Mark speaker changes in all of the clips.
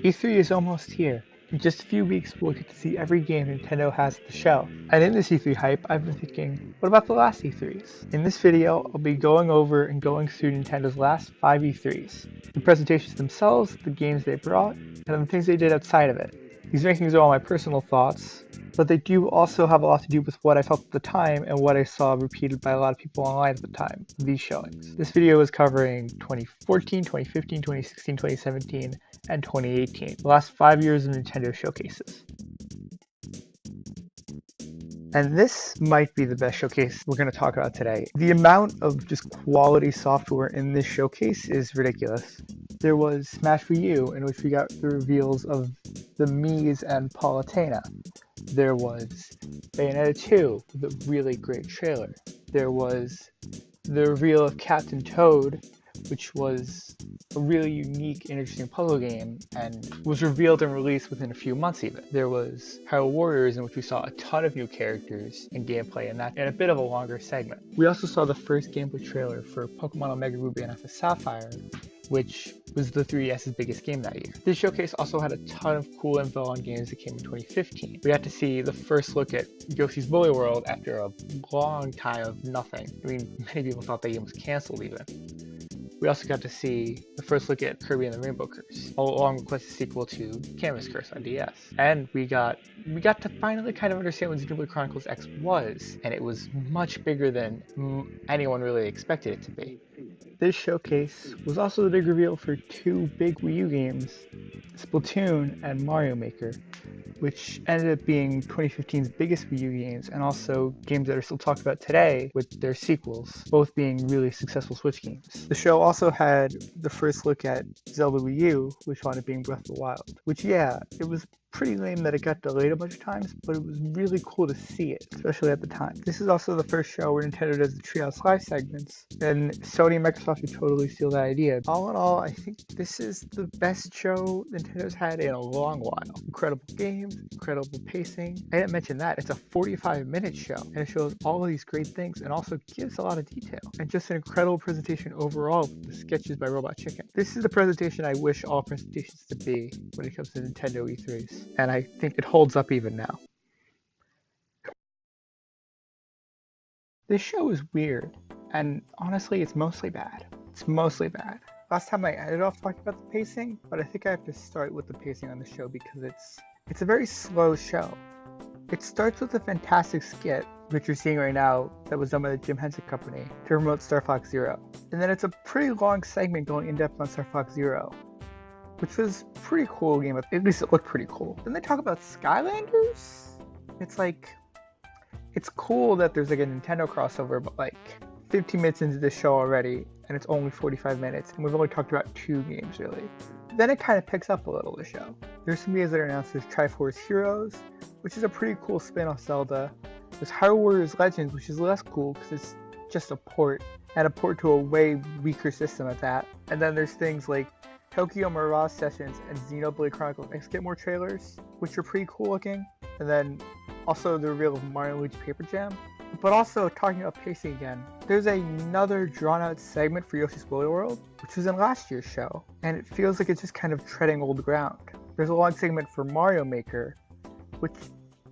Speaker 1: E3 is almost here. In just a few weeks, we'll get to see every game Nintendo has at the show. And in this E3 hype, I've been thinking, what about the last E3s? In this video, I'll be going over and going through Nintendo's last 5 E3s. The presentations themselves, the games they brought, and the things they did outside of it. These rankings are all my personal thoughts, but they do also have a lot to do with what I felt at the time and what I saw repeated by a lot of people online at the time, these showings. This video is covering 2014, 2015, 2016, 2017, and 2018, the last 5 years of Nintendo showcases. And this might be the best showcase we're going to talk about today. The amount of just quality software in this showcase is ridiculous. There was Smash Wii U, in which we got the reveals of the Mii's and Palutena. There was Bayonetta 2 with a really great trailer. There was the reveal of Captain Toad, which was a really unique, interesting puzzle game, and was revealed and released within a few months even. There was Hyrule Warriors, in which we saw a ton of new characters and gameplay in a bit of a longer segment. We also saw the first gameplay trailer for Pokemon Omega Ruby and Alpha Sapphire, which was the 3DS's biggest game that year. This showcase also had a ton of cool info on games that came in 2015. We got to see the first look at Yoshi's Woolly World after a long time of nothing. I mean, many people thought that game was cancelled even. We also got to see the first look at Kirby and the Rainbow Curse, along with the sequel to Canvas Curse on DS. And we got to finally kind of understand what Xenoblade Chronicles X was, and it was much bigger than anyone really expected it to be. This showcase was also the big reveal for 2 big Wii U games, Splatoon and Mario Maker, which ended up being 2015's biggest Wii U games, and also games that are still talked about today with their sequels, both being really successful Switch games. The show also had the first look at Zelda Wii U, which wound up being Breath of the Wild, which it was pretty lame that it got delayed a bunch of times, but it was really cool to see it, especially at the time. This is also the first show where Nintendo does the Treehouse Live segments, and Sony and Microsoft would totally steal that idea. All in all, I think this is the best show Nintendo's had in a long while. Incredible games, incredible pacing. I didn't mention that. It's a 45-minute show, and it shows all of these great things and also gives a lot of detail. And just an incredible presentation overall with the sketches by Robot Chicken. This is the presentation I wish all presentations to be when it comes to Nintendo E3s. And I think it holds up even now. This show is weird, and honestly, it's mostly bad. Last time I ended off talking about the pacing, but I think I have to start with the pacing on the show because it's a very slow show. It starts with a fantastic skit, which you're seeing right now, that was done by the Jim Henson Company to promote Star Fox Zero. And then it's a pretty long segment going in depth on Star Fox Zero, which was a pretty cool game. At least it looked pretty cool. Then they talk about Skylanders. It's cool that there's like a Nintendo crossover, but like 15 minutes into the show already, and it's only 45 minutes, and we've only talked about 2 games really. Then it kind of picks up a little, the show. There's some games that are announced. There's Triforce Heroes, which is a pretty cool spin-off Zelda. There's Hyrule Warriors Legends, which is less cool because it's just a port, and a port to a way weaker system at that. And then there's things like Tokyo Mirage Sessions and Xenoblade Chronicles X get more trailers, which are pretty cool looking. And then also the reveal of Mario & Luigi Paper Jam. But also, talking about pacing again, there's another drawn-out segment for Yoshi's Woolly World, which was in last year's show, and it feels like it's just kind of treading old ground. There's a long segment for Mario Maker, which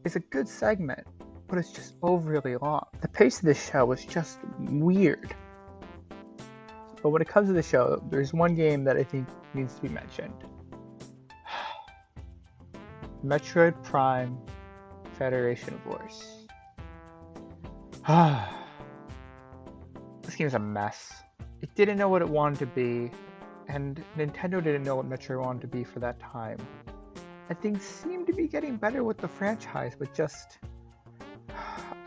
Speaker 1: is a good segment, but it's just overly long. The pace of this show was just weird. But when it comes to the show, there's one game that I think needs to be mentioned. Metroid Prime Federation of Wars. This game's a mess. It didn't know what it wanted to be, and Nintendo didn't know what Metroid wanted to be for that time. And things seem to be getting better with the franchise, but just...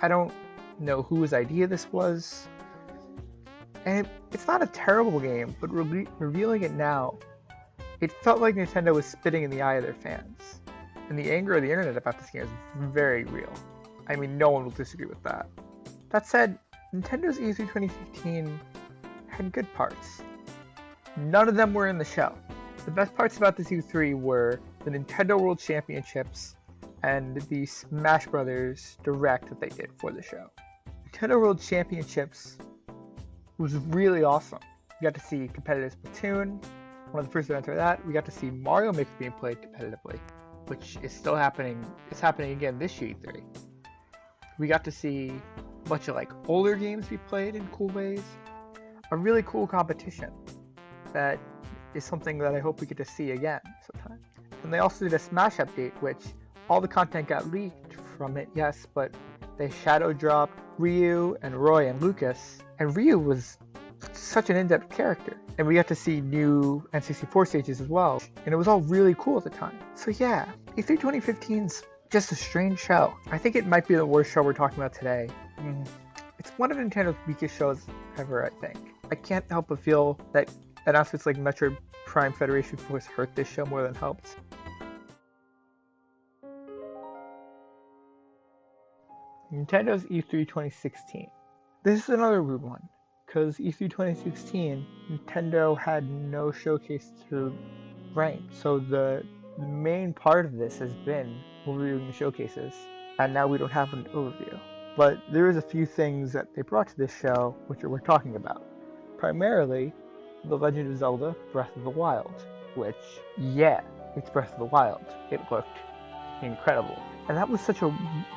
Speaker 1: I don't know whose idea this was. And it's not a terrible game, but revealing it now, it felt like Nintendo was spitting in the eye of their fans. And the anger of the internet about this game is very real. I mean, no one will disagree with that. That said, Nintendo's E3 2015 had good parts. None of them were in the show. The best parts about this E3 were the Nintendo World Championships and the Smash Brothers Direct that they did for the show. Nintendo World Championships was really awesome. You got to see competitive Splatoon, one of the first events of that, we got to see Mario Maker being played competitively, which is still happening. It's happening again this year, E3. We got to see a bunch of like older games be played in cool ways. A really cool competition that is something that I hope we get to see again sometime. And they also did a Smash update, which all the content got leaked from it, yes, but they shadow dropped Ryu and Roy and Lucas, and Ryu was such an in-depth character. And we got to see new N64 stages as well, and it was all really cool at the time. So yeah, E3 2015's just a strange show. I think it might be the worst show we're talking about today. It's one of Nintendo's weakest shows ever, I think. I can't help but feel that announcements like Metroid Prime Federation Force hurt this show more than helped. Nintendo's E3 2016. This is another weird one, because E3 2016, Nintendo had no showcase to rank. So the main part of this has been overviewing the showcases, and now we don't have an overview. But there is a few things that they brought to this show which we're talking about. Primarily, The Legend of Zelda Breath of the Wild, which, yeah, it's Breath of the Wild. It looked incredible. And that was such a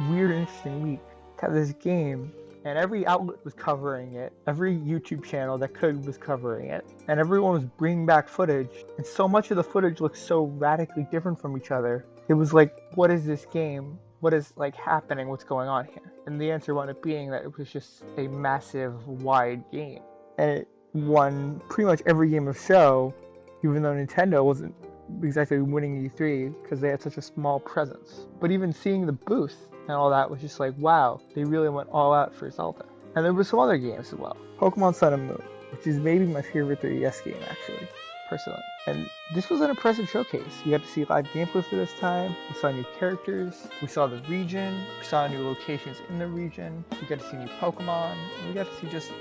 Speaker 1: weird and interesting week to have this game, and every outlet was covering it, every YouTube channel that could was covering it, and everyone was bringing back footage, and so much of the footage looked so radically different from each other. It was like, what is this game? What is like happening? What's going on here? And the answer wound up being that it was just a massive, wide game. And it won pretty much every game of the show, even though Nintendo wasn't exactly winning E3 because they had such a small presence. But even seeing the booth and all that was just like, wow, they really went all out for Zelda. And there were some other games as well. Pokemon Sun and Moon, which is maybe my favorite 3DS game actually, personally. And this was an impressive showcase. We got to see live gameplay for this time. We saw new characters. We saw the region. We saw new locations in the region. We got to see new Pokemon. And we got to see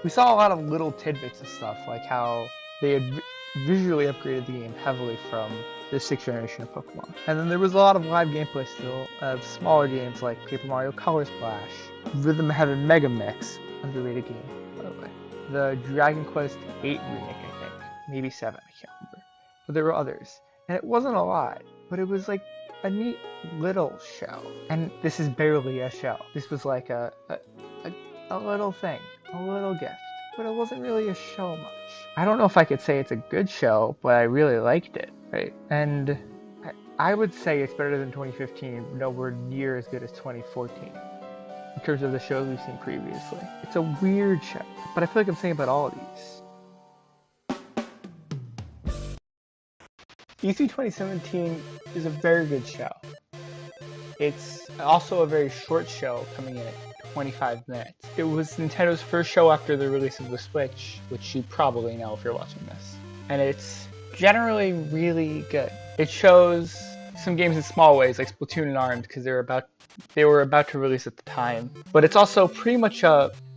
Speaker 1: we saw a lot of little tidbits of stuff, like how they had visually upgraded the game heavily from the 6th generation of Pokemon. And then there was a lot of live gameplay still of smaller games like Paper Mario Color Splash, Rhythm Heaven Mega Mix, underrated game, by the way. The Dragon Quest VIII remake, I think. Maybe 7, I can't remember. But there were others. And it wasn't a lot, but it was like a neat little show. And this is barely a show. This was like a little thing, a little gift. But it wasn't really a show much. I don't know if I could say it's a good show, but I really liked it, right? And I would say it's better than 2015, nowhere near as good as 2014 in terms of the shows we've seen previously. It's a weird show, but I feel like I'm saying about all of these. E3 2017 is a very good show. It's also a very short show, coming in at 25 minutes. It was Nintendo's first show after the release of the Switch, which you probably know if you're watching this. And it's generally really good. It shows some games in small ways, like Splatoon and ARMS, because they were about to release at the time. But it's also pretty much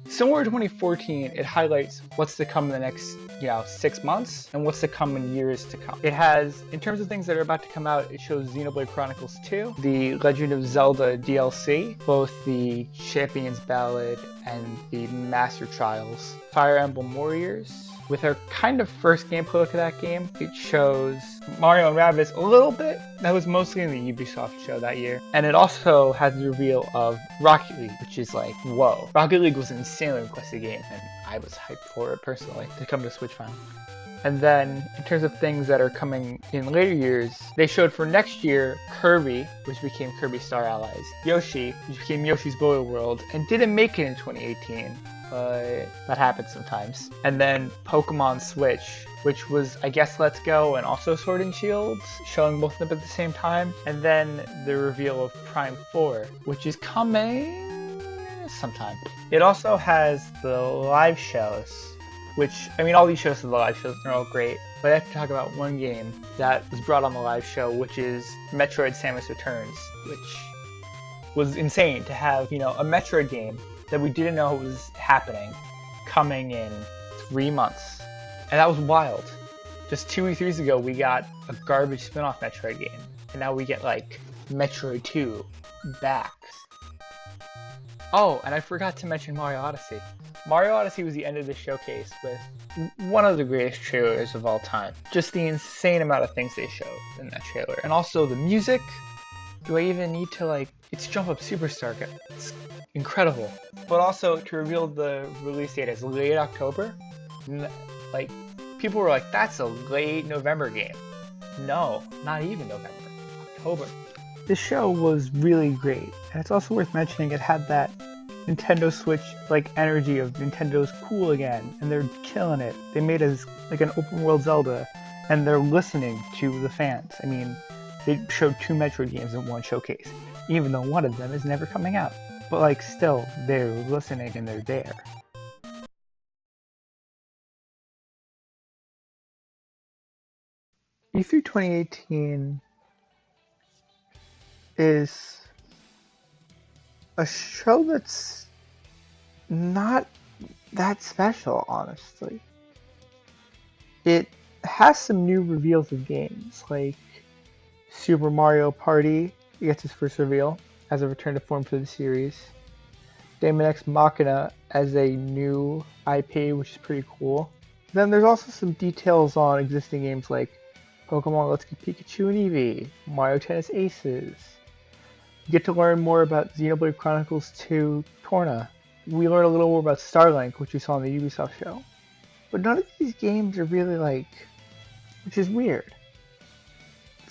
Speaker 1: similar to 2014, it highlights what's to come in the next 6 months and what's to come in years to come. It has, in terms of things that are about to come out, it shows Xenoblade Chronicles 2, the Legend of Zelda DLC, both the Champion's Ballad and the Master Trials, Fire Emblem Warriors. With our kind of first gameplay look at that game, it shows Mario and Rabbids a little bit. That was mostly in the Ubisoft show that year. And it also has the reveal of Rocket League, which is like, whoa. Rocket League was an insanely requested game, and I was hyped for it personally to come to Switch finally. And then, in terms of things that are coming in later years, they showed for next year Kirby, which became Kirby Star Allies, Yoshi, which became Yoshi's Woolly World, and didn't make it in 2018. But that happens sometimes. And then Pokemon Switch, which was, I guess, Let's Go and also Sword and Shields, showing both of them at the same time. And then the reveal of Prime 4, which is coming sometime. It also has the live shows, which, I mean, all these shows are the live shows, they're all great. But I have to talk about one game that was brought on the live show, which is Metroid Samus Returns, which was insane to have, a Metroid game that we didn't know was happening, coming in 3 months. And that was wild. Just 2 E3s ago, we got a garbage spin-off Metroid game. And now we get, like, Metroid 2 back. Oh, and I forgot to mention Mario Odyssey. Mario Odyssey was the end of the showcase with one of the greatest trailers of all time. Just the insane amount of things they showed in that trailer. And also the music. Do I even need to it's Jump Up Superstar. It's incredible. But also to reveal the release date as late October, like people were like, that's a late November game. No, not even November, October. This show was really great, and it's also worth mentioning it had that Nintendo Switch energy of Nintendo's cool again, and they're killing it. They made us an open world Zelda, and they're listening to the fans. I mean, they showed 2 Metroid games in one showcase, even though one of them is never coming out. But still, they're listening and they're there. E3 2018 is a show that's not that special, honestly. It has some new reveals of games, like Super Mario Party gets its first reveal as a return to form for the series. Daemon X Machina as a new IP, which is pretty cool. Then there's also some details on existing games like Pokemon Let's Get Pikachu and Eevee, Mario Tennis Aces. You get to learn more about Xenoblade Chronicles 2 Torna. We learn a little more about Starlink, which we saw in the Ubisoft show. But none of these games are really which is weird.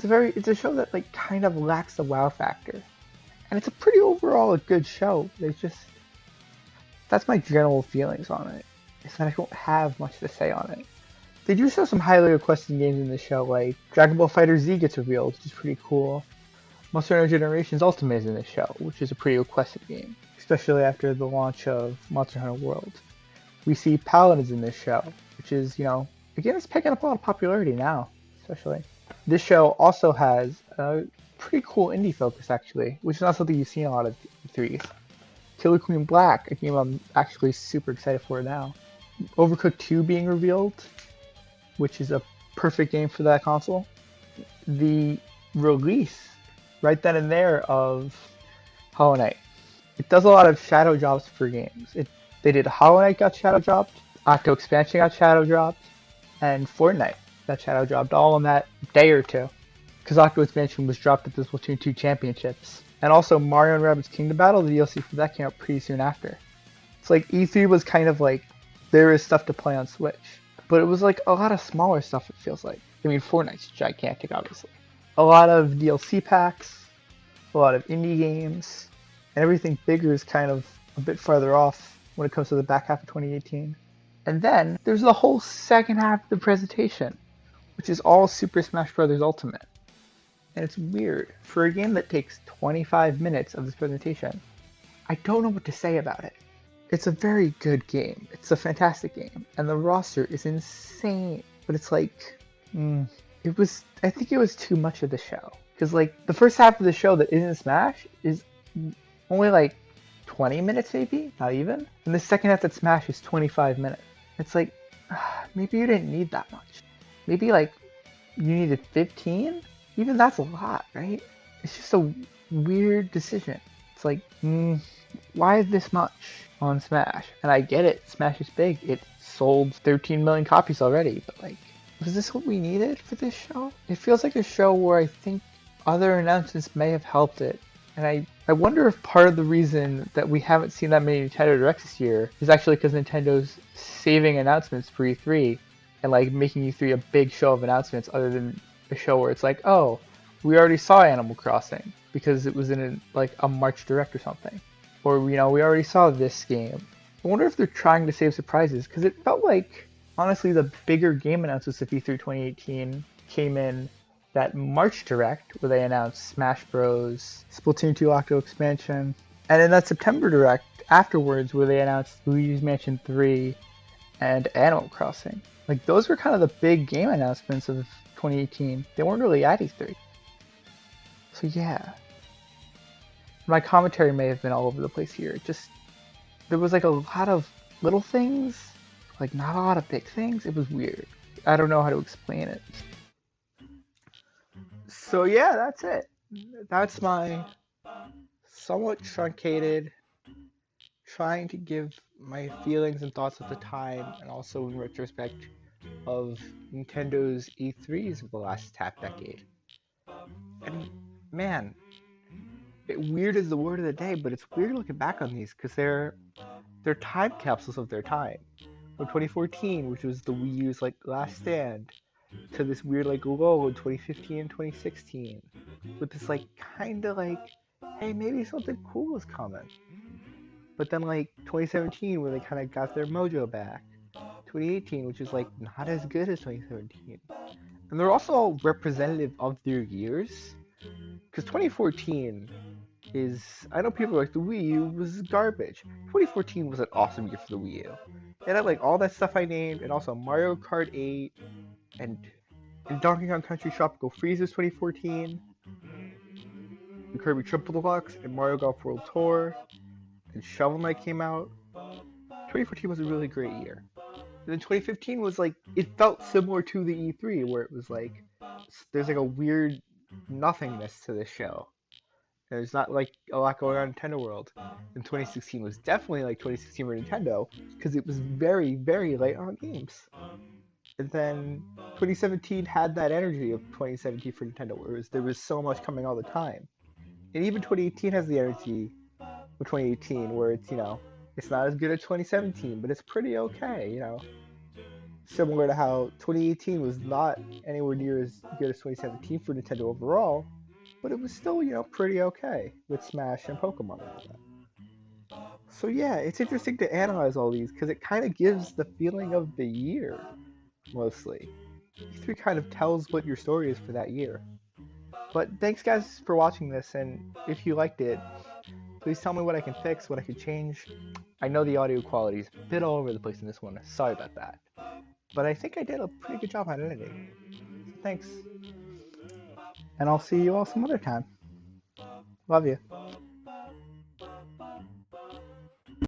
Speaker 1: It's a show that kind of lacks the wow factor. And it's a pretty overall a good show. That's my general feelings on it. Is that I don't have much to say on it. They do show some highly requested games in the show, like Dragon Ball FighterZ gets revealed, which is pretty cool. Monster Hunter Generations Ultimate is in the show, which is a pretty requested game, especially after the launch of Monster Hunter World. We see Paladins in this show, which is, again, it's picking up a lot of popularity now, especially. This show also has a pretty cool indie focus, actually, which is not something you see in a lot of E3s. Killer Queen Black, a game I'm actually super excited for now. Overcooked 2 being revealed, which is a perfect game for that console. The release, right then and there, of Hollow Knight. It does a lot of shadow drops for games. They did Hollow Knight got shadow dropped, Octo Expansion got shadow dropped, and Fortnite got shadow dropped all in that day or two. Because Octo Expansion was dropped at the Splatoon 2 Championships. And also Mario & Rabbids Kingdom Battle, the DLC for that came out pretty soon after. It's E3 was kind of there is stuff to play on Switch. But it was a lot of smaller stuff, it feels like. I mean, Fortnite's gigantic, obviously. A lot of DLC packs, a lot of indie games, and everything bigger is kind of a bit farther off when it comes to the back half of 2018. And then there's the whole second half of the presentation, which is all Super Smash Bros. Ultimate. And it's weird. For a game that takes 25 minutes of this presentation, I don't know what to say about it. It's a very good game. It's a fantastic game. And the roster is insane. But it's I think it was too much of the show. Because the first half of the show that isn't Smash is only 20 minutes maybe? Not even. And the second half that Smash is 25 minutes. It's maybe you didn't need that much. Maybe you needed 15? Even that's a lot, right? It's just a weird decision. It's why this much on Smash? And I get it, Smash is big. It sold 13 million copies already, but was this what we needed for this show? It feels like a show where I think other announcements may have helped it. And I wonder if part of the reason that we haven't seen that many Nintendo Directs this year is actually because Nintendo's saving announcements for E3 and making E3 a big show of announcements other than a show where it's oh, we already saw Animal Crossing because it was in a March Direct or something. Or, we already saw this game. I wonder if they're trying to save surprises, because it felt honestly, the bigger game announcements of E3 2018 came in that March Direct, where they announced Smash Bros, Splatoon 2 Octo Expansion, and in that September Direct afterwards, where they announced Luigi's Mansion 3 and Animal Crossing. Those were kind of the big game announcements of 2018. They weren't really at E3. So yeah. My commentary may have been all over the place here. There was a lot of little things, not a lot of big things. It was weird. I don't know how to explain it. So yeah, that's it. That's my somewhat truncated, trying to give my feelings and thoughts at the time, and also in retrospect of Nintendo's E3s of the last half decade. And man, weird is the word of the day, but it's weird looking back on these because they're time capsules of their time. From 2014, which was the Wii U's like last stand, to this weird like lull in 2015 and 2016, with this like kind of like, hey, maybe something cool is coming. But then like 2017, where they kind of got their mojo back. 2018, which is like not as good as 2017. And they're also all representative of their years. Because 2014 is, I know people are like the Wii U was garbage. 2014 was an awesome year for the Wii U. It had like all that stuff I named, and also Mario Kart 8, and Donkey Kong Country Tropical Freeze was 2014, the Kirby Triple Deluxe, and Mario Golf World Tour, and Shovel Knight came out. 2014 was a really great year. And then 2015 was like, it felt similar to the E3, where it was like, there's like a weird nothingness to this show. There's not like a lot going on in Nintendo World. And 2016 was definitely like 2016 for Nintendo, because it was very, very late on games. And then 2017 had that energy of 2017 for Nintendo, where there was so much coming all the time. And even 2018 has the energy of 2018, where it's, it's not as good as 2017, but it's pretty okay. Similar to how 2018 was not anywhere near as good as 2017 for Nintendo overall, but it was still, pretty okay with Smash and Pokemon and all that. So yeah, it's interesting to analyze all these because it kind of gives the feeling of the year, mostly. E3 kind of tells what your story is for that year. But thanks guys for watching this, and if you liked it, please tell me what I can fix, what I can change. I know the audio quality is a bit all over the place in this one, sorry about that. But I think I did a pretty good job on editing. So thanks. And I'll see you all some other time. Love you.